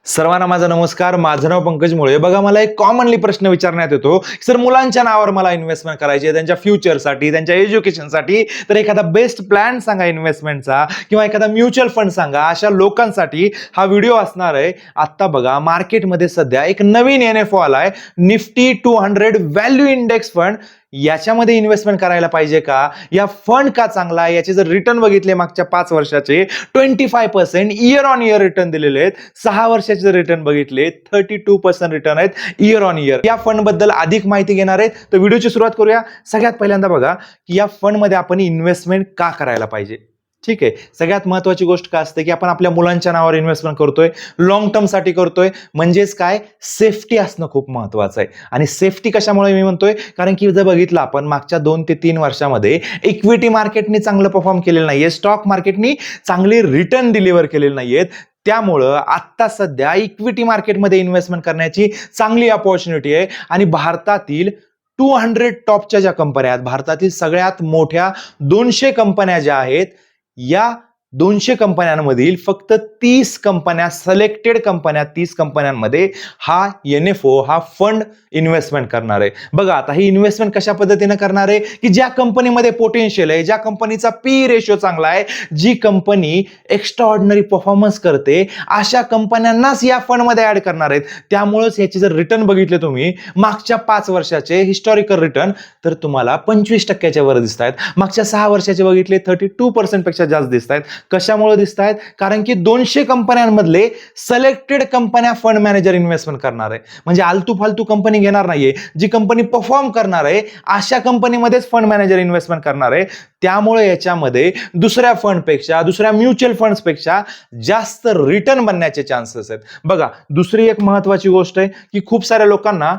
सर्वांना माझा नमस्कार. माझं नाव पंकज मुळे. बघा, मला एक कॉमनली प्रश्न विचारण्यात येतो, सर मुलांच्या नावावर मला इन्व्हेस्टमेंट करायची आहे, त्यांच्या फ्युचरसाठी, त्यांच्या एज्युकेशनसाठी, तर एखादा बेस्ट प्लॅन सांगा इन्व्हेस्टमेंटचा किंवा एखादा म्युच्युअल फंड सांगा. अशा लोकांसाठी हा व्हिडिओ असणार आहे. आता बघा, मार्केटमध्ये सध्या एक नवीन NFO आलाय, निफ्टी 200 व्हॅल्यू इंडेक्स फंड. याच्यामध्ये इन्व्हेस्टमेंट करायला पाहिजे का? या फंड का चांगला आहे? याचे जर रिटर्न बघितले मागच्या 5 वर्षाचे 25% इयर ऑन इयर रिटर्न दिलेले आहेत. 6 वर्षाचे जर रिटर्न बघितले 32% रिटर्न आहेत इयर ऑन इयर. या फंड बद्दल अधिक माहिती घेणार आहेत, तर व्हिडिओची सुरुवात करूया. सगळ्यात पहिल्यांदा बघा की या फंड मध्ये आपण इन्व्हेस्टमेंट का करायला पाहिजे. ठीक आहे, सगळ्यात महत्वाची गोष्ट काय असते की आपण आपल्या मुलांच्या नावावर इन्व्हेस्टमेंट करतोय, लॉंग टर्म साठी करतोय. म्हणजेच काय, सेफ्टी असणं खूप महत्वाचं आहे. आणि सेफ्टी कशामुळे मी म्हणतोय, कारण की जर बघितलं आपण मागच्या 2 ते 3 वर्षामध्ये इक्विटी मार्केटने चांगलं परफॉर्म केलेलं नाहीये, स्टॉक मार्केटनी चांगले रिटर्न डिलिव्हर केलेले नाहीयेत. त्यामुळं आता सध्या इक्विटी मार्केटमध्ये इन्व्हेस्टमेंट करण्याची चांगली अपॉर्च्युनिटी आहे. आणि भारतातील 200 टॉपच्या ज्या कंपन्या आहेत, भारतातील सगळ्यात मोठ्या 200 कंपन्या ज्या आहेत, या 200 कंपन्यांमधील फक्त 30 कंपन्या, सिलेक्टेड कंपन्या, 30 कंपन्यांमध्ये हा NFO, हा फंड इन्व्हेस्टमेंट करणार आहे. बघा, आता ही इन्व्हेस्टमेंट कशा पद्धतीने करणार आहे की ज्या कंपनीमध्ये पोटेन्शियल आहे, ज्या कंपनीचा PE रेशो चांगला आहे, जी कंपनी एक्स्ट्रा ऑर्डिनरी परफॉर्मन्स करते, अशा कंपन्यांनाच या फंडमध्ये ऍड करणार आहेत. त्यामुळेच याची जर रिटर्न बघितले तुम्ही मागच्या 5 वर्षाचे हिस्टॉरिकल रिटर्न, तर तुम्हाला 25% वर दिसत आहेत. मागच्या 6 वर्षाचे बघितले 32% पेक्षा जास्त दिसत आहेत. कशामुळे दिसत आहेत? कारण की 200 कंपन्यांमधले सिलेक्टेड कंपन्या फंड मॅनेजर इन्व्हेस्टमेंट करणार आहे. म्हणजे आलतू फालतू कंपनी घेणार नाहीये, जी कंपनी परफॉर्म करणार आहे अशा कंपनीमध्येच फंड मॅनेजर इन्व्हेस्टमेंट करणार आहे. त्यामुळे याच्यामध्ये दुसऱ्या फंडपेक्षा, दुसऱ्या म्युच्युअल फंड्सपेक्षा जास्त रिटर्न बनण्याचे चान्सेस आहेत. बघा, दुसरी एक महत्वाची गोष्ट आहे की खूप साऱ्या लोकांना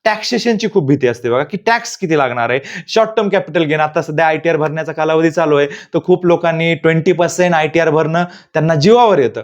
टॅक्सेशनची खूप भीती असते. बघा की टॅक्स किती लागणार आहे. शॉर्ट टर्म कॅपिटल गेन, आता सध्या ITR भरण्याचा कालावधी चालू आहे, तर खूप लोकांनी 20% ITR भरणं त्यांना जीवावर येतं.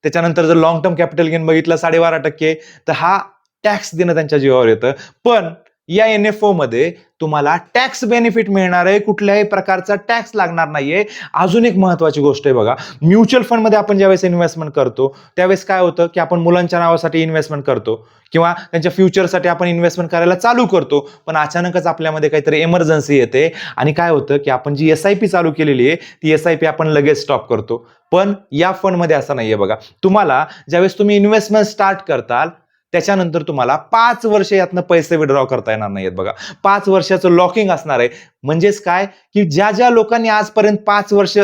त्याच्यानंतर जर लॉंग टर्म कॅपिटल गेन बघितलं 12.5%, तर हा टॅक्स देणं त्यांच्या जीवावर येतं. पण या NFO मध्ये तुम्हाला टॅक्स बेनिफिट मिळणार आहे, कुठल्याही प्रकारचा टॅक्स लागणार नाहीये. अजून एक महत्वाची गोष्ट आहे, बघा, म्युच्युअल फंड मध्ये आपण ज्यावेळेस इन्व्हेस्टमेंट करतो त्यावेळेस काय होतं की आपण मुलांच्या नावासाठी इन्व्हेस्टमेंट करतो किंवा त्यांच्या फ्युचरसाठी आपण इन्व्हेस्टमेंट करायला चालू करतो. पण अचानकच आपल्यामध्ये काहीतरी इमर्जन्सी येते आणि काय होतं की आपण जी SIP चालू केलेली आहे ती SIP आपण लगेच स्टॉप करतो. पण या फंड मध्ये असं नाहीये. बघा, तुम्हाला ज्यावेळेस तुम्ही इन्व्हेस्टमेंट स्टार्ट करताल त्याच्यानंतर तुम्हाला 5 वर्ष यातनं पैसे विड्रॉ करता येणार नाहीत. बघा, 5 वर्षाचं लॉकिंग असणार आहे. म्हणजेच काय की ज्या ज्या लोकांनी आजपर्यंत 5 वर्ष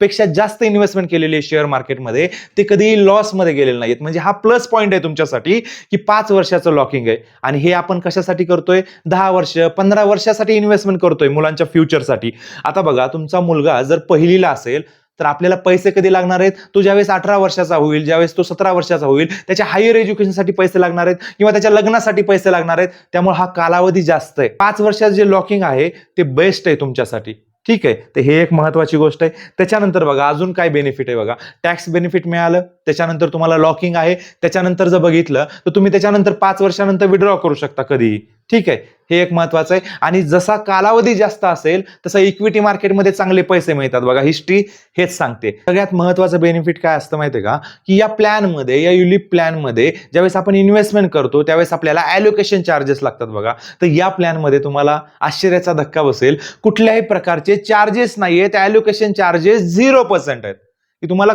पेक्षा जास्त इन्व्हेस्टमेंट केलेली आहे शेअर मार्केटमध्ये, ते कधीही लॉस मध्ये गेलेले नाहीत. म्हणजे हा प्लस पॉइंट आहे तुमच्यासाठी की 5 वर्षाचं लॉकिंग आहे. आणि हे आपण कशासाठी करतोय? 10 वर्ष, 15 वर्षासाठी इन्व्हेस्टमेंट करतोय मुलांच्या फ्युचरसाठी. आता बघा, तुमचा मुलगा जर पहिलीला असेल तर आपल्याला पैसे कधी लागणार आहेत? तो ज्यावेळेस 18 वर्षाचा होईल, ज्यावेळेस तो 17 वर्षाचा होईल, त्याच्या हायर एज्युकेशनसाठी पैसे लागणार आहेत किंवा त्याच्या लग्नासाठी पैसे लागणार आहेत. त्यामुळे हा कालावधी जास्त आहे. 5 वर्षाचं जे लॉकिंग आहे ते बेस्ट आहे तुमच्यासाठी. ठीक आहे, तर हे एक महत्वाची गोष्ट आहे. त्याच्यानंतर बघा, अजून काय बेनिफिट आहे. बघा, टॅक्स बेनिफिट मिळालं, त्याच्यानंतर तुम्हाला लॉकिंग आहे, त्याच्यानंतर जर बघितलं तर तुम्ही त्याच्यानंतर 5 वर्षानंतर विड्रॉ करू शकता कधीही. ठीक आहे, हे एक महत्वाचं आहे. आणि जसा कालावधी जास्त असेल तसा इक्विटी मार्केटमध्ये चांगले पैसे मिळतात. बघा, हिस्ट्री हेच सांगते. सगळ्यात महत्वाचं बेनिफिट काय असतं माहितीये का, की या प्लॅनमध्ये, या युलिप प्लॅनमध्ये ज्यावेळेस आपण इन्व्हेस्टमेंट करतो त्यावेळेस आपल्याला ॲलोकेशन चार्जेस लागतात. बघा, तर या प्लॅनमध्ये तुम्हाला आश्चर्याचा धक्का बसेल, कुठल्याही प्रकारचे चार्जेस नाहीयेत. ॲलोकेशन चार्जेस 0% आहेत, की तुम्हाला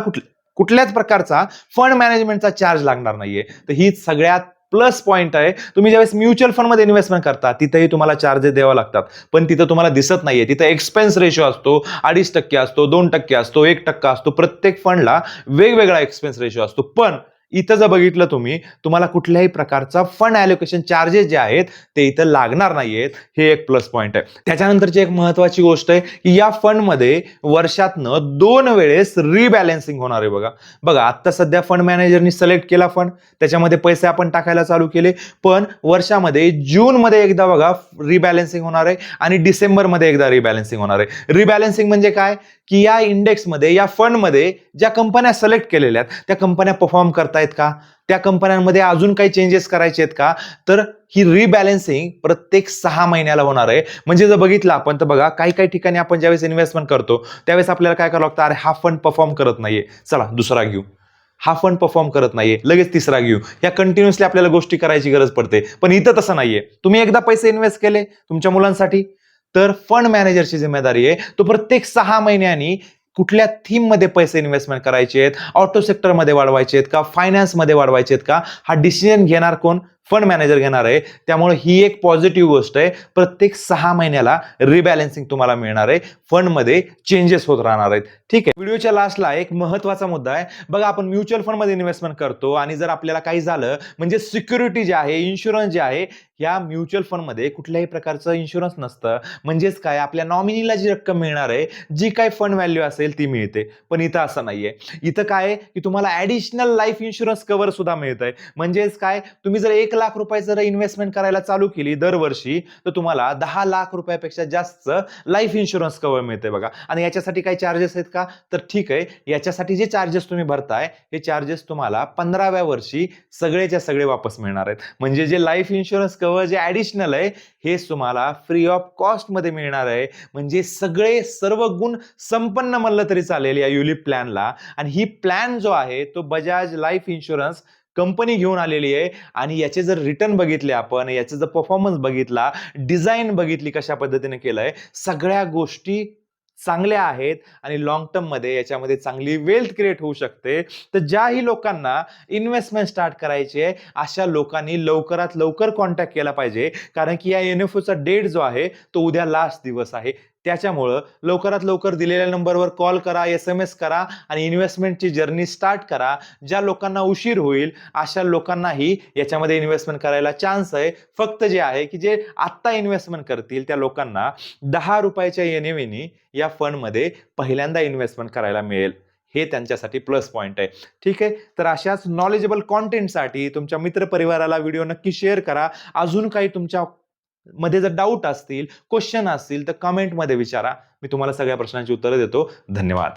कुठल्याच प्रकारचा फंड मॅनेजमेंटचा चार्ज लागणार नाहीये. तर ही सगळ्यात प्लस पॉइंट आहे. तुम्ही ज्यावेळेस म्युच्युअल फंड मध्ये इन्व्हेस्टमेंट करता तिथेही तुम्हाला चार्जेस द्यावा लागतात, पण तिथं तुम्हाला दिसत नाहीये. तिथं एक्सपेन्स रेशो असतो, 2.5% असतो, 2% असतो, 1% असतो. प्रत्येक फंडला वेगवेगळा एक्सपेन्स रेशो असतो. पण इथं जर बघितलं तुम्ही, तुम्हाला कुठल्याही प्रकारचा फंड ॲलोकेशन चार्जेस जे आहेत ते इथं लागणार नाहीयेत. हे एक प्लस पॉइंट आहे. त्याच्यानंतरची एक महत्वाची गोष्ट आहे की या फंड मध्ये वर्षातनं 2 वेळेस रिबॅलन्सिंग होणार आहे. बघा, आता सध्या फंड मॅनेजरनी सिलेक्ट केला फंड, त्याच्यामध्ये पैसे आपण टाकायला चालू केले, पण वर्षामध्ये जून मध्ये एकदा बघा रिबॅलन्सिंग होणार आहे आणि डिसेंबरमध्ये एकदा रिबॅलन्सिंग होणार आहे. रिबॅलन्सिंग म्हणजे काय की या इंडेक्समध्ये, या फंडमध्ये ज्या कंपन्या सिलेक्ट केलेल्या आहेत त्या कंपन्या परफॉर्म करतायत का, त्या कंपन्यांमध्ये अजून काही चेंजेस करायचे आहेत का, तर ही रिबॅलन्सिंग प्रत्येक 6 महिन्याला होणार आहे. म्हणजे जर बघितलं आपण तर बघा, काही काही ठिकाणी आपण ज्यावेळेस इन्व्हेस्टमेंट करतो त्यावेळेस आपल्याला काय करावं लागतं, अरे हा फंड परफॉर्म करत नाहीये, चला दुसरा घेऊ. हा फंड परफॉर्म करत नाहीये, लगेच तिसरा घेऊ. या कंटिन्युअसली आपल्याला गोष्टी करायची गरज पडते. पण इथं तसं नाहीये. तुम्ही एकदा पैसे इन्व्हेस्ट केले तुमच्या मुलांसाठी, तर फंड मॅनेजरची जिम्मेदारी आहे तो प्रत्येक 6 महिन्यांनी कुठल्या थीम मध्ये पैसे इन्व्हेस्टमेंट करायचे आहेत, ऑटो सेक्टर मध्ये वाढवायचे आहेत का, फायनान्स मध्ये वाढवायचे आहेत का, हा डिसिजन घेणार कोण? फंड मॅनेजर घेणार आहे. त्यामुळे ही एक पॉझिटिव्ह गोष्ट आहे. प्रत्येक 6 महिन्याला रिबॅलन्सिंग तुम्हाला मिळणार आहे. फंड मध्ये चेंजेस होत राहणार आहेत. ठीक आहे. व्हिडिओच्या लास्टला एक महत्त्वाचा मुद्दा आहे बघा, आपण म्युच्युअल फंड मध्ये इन्व्हेस्टमेंट करतो आणि जर आपल्याला काही झालं म्हणजे सिक्युरिटी जे आहे, इन्शुरन्स जे आहे, या म्युच्युअल फंड मध्ये कुठल्याही प्रकारचं इन्शुरन्स नसतं. म्हणजेच काय, आपल्या नॉमिनीला जी रक्कम मिळणार आहे, जी काय फंड व्हॅल्यू असेल ती मिळते. पण इथं असं नाहीये. इथं काय आहे की तुम्हाला ऍडिशनल लाईफ इन्शुरन्स कव्हर सुद्धा मिळतंय. म्हणजेच काय, तुम्ही जर 1 लाख रुपयाचं इन्व्हेस्टमेंट करायला चालू केली दरवर्षी, तर तुम्हाला 10 लाख रुपयापेक्षा जास्त लाईफ इन्शुरन्स कव्हर मिळते बघा. आणि याच्यासाठी काही चार्जेस आहेत का? तर ठीक आहे, याच्यासाठी जे चार्जेस तुम्ही भरताय हे चार्जेस तुम्हाला 15व्या वर्षी सगळेच्या सगळे वापस मिळणार आहेत. म्हणजे जे लाईफ इन्शुरन्स कव्हर जे ऍडिशनल आहे हे तुम्हाला फ्री ऑफ कॉस्ट मध्ये मिळणार आहे. म्हणजे सगळे सर्व गुण संपन्न म्हणलं तरी चालेल या युलिप प्लॅनला. आणि ही प्लॅन जो आहे तो बजाज लाईफ इन्शुरन्स कंपनी घेऊन आलेली आहे. आणि याचे जर रिटर्न बघितले आपण, याचा जर परफॉर्मन्स बघितला, डिझाईन बघितली कशा पद्धतीने केलंय, सगळ्या गोष्टी चांगल्या आहेत आणि लॉंग टर्म मध्ये याच्यामध्ये चांगली वेल्थ क्रिएट होऊ शकते. तर ज्याही लोकांना इन्व्हेस्टमेंट स्टार्ट करायची आहे अशा लोकांनी लवकरात लवकर कॉन्टॅक्ट केला पाहिजे. कारण की या एनएफओचा डेट जो आहे तो उद्या लास्ट दिवस आहे. त्याच्यामुळं लवकरात लवकर दिलेल्या नंबरवर कॉल करा, SMS करा आणि इन्व्हेस्टमेंटची जर्नी स्टार्ट करा. ज्या लोकांना उशीर होईल अशा लोकांनाही याच्यामध्ये इन्व्हेस्टमेंट करायला चान्स आहे. फक्त जे आहे की जे आत्ता इन्व्हेस्टमेंट करतील त्या लोकांना 10 रुपयाच्या एनएव्हीनी या फंड मध्ये पहिल्यांदा इन्व्हेस्टमेंट करायला मिळेल. हे त्यांच्यासाठी प्लस पॉइंट आहे. ठीक आहे. तर अशाच नॉलेजेबल कॉन्टेंटसाठी तुमच्या मित्रपरिवाराला व्हिडिओ नक्की शेअर करा. अजून काही तुमच्या मध्ये जर डाऊट असतील, क्वेश्चन असतील तर कमेंट मध्ये विचारा. मी तुम्हाला सगळ्या प्रश्नांची उत्तरं देतो. धन्यवाद.